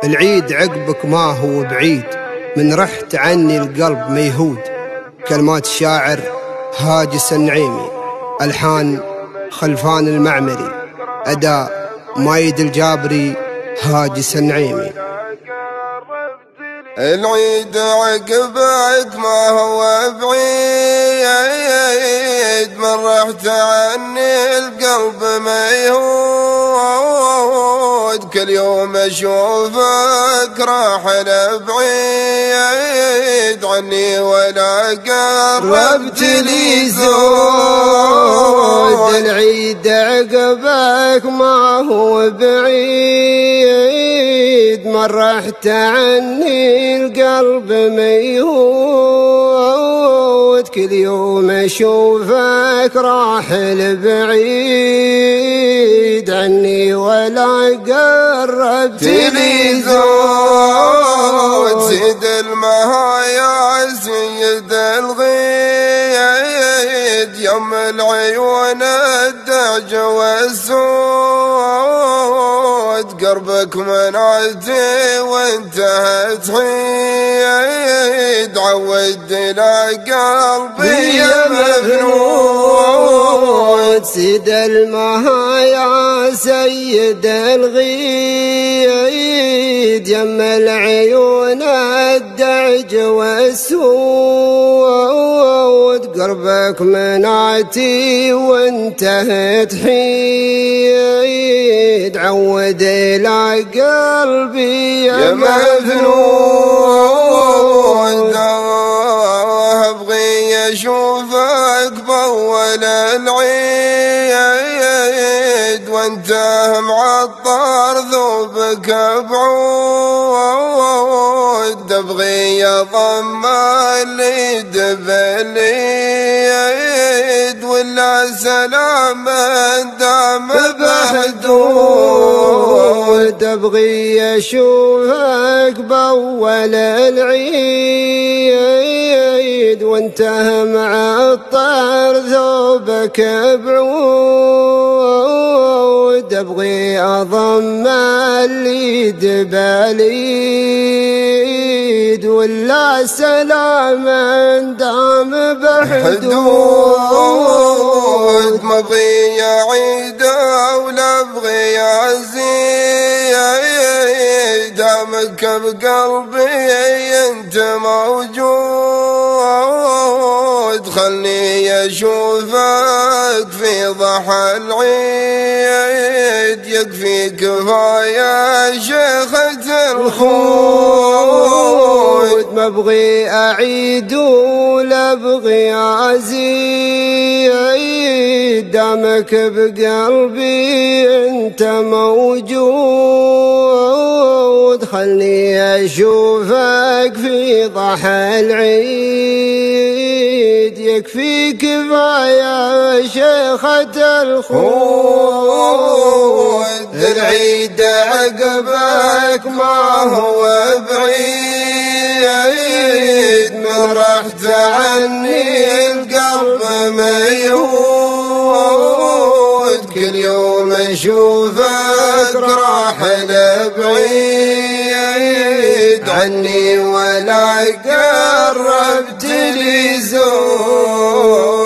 العيد عقبك ما هو بعيد، من رحت عني القلب ميهود. كلمات الشاعر هاجس النعيمي، ألحان خلفان المعمري، أداء مايد الجابري، هاجس النعيمي. العيد عقبك ما هو بعيد، من رحت عني القلب ميهود. كل يوم اشوفك راح بعيد عني ولا قربت لي زود. العيد عقبك ما هو بعيد، من رحت عني القلب ميهود. كل يوم اشوفك راحل بعيد عني ولا قربت لي زود. سيد المهايا سيد الغيد، يم العيون الدعج والسود. قربك منعتي وانتهت حيد، عود الى قلبي يا مفنود. سيد المهايا سيد الغيد، يم العيون الدعج والسود. قربك منعتي وانتهت حيد، عود الى قلبي يا مفنود. ابغي اشوفك باول العيد، وانت معطر ذوبك بعود. ابغي اضم اليد باليد، ولا سلام دام بحدود. ابغي اشوفك باول العيد، وانت معطر ذوبك بعود. ابغي اضم اليد باليد، ولا سلام دام بحدود. ما ابغي عيد ولا ابغي ازيد، دامك بقلبي انت موجود. خلني اشوفك في ضحى العيد، يكفي كفاية شيخة الخود. ما ابغي اعيد ولا ابغي ازيد، دامك بقلبي انت موجود. خلني اشوفك في ضحى العيد، يكفي كفاية شيخة الخود. العيد عقبك ما هو بعيد، من رحت عني القلب ميهود. كل يوم اشوفك راحل بعيد عني ولا قربت لي زود.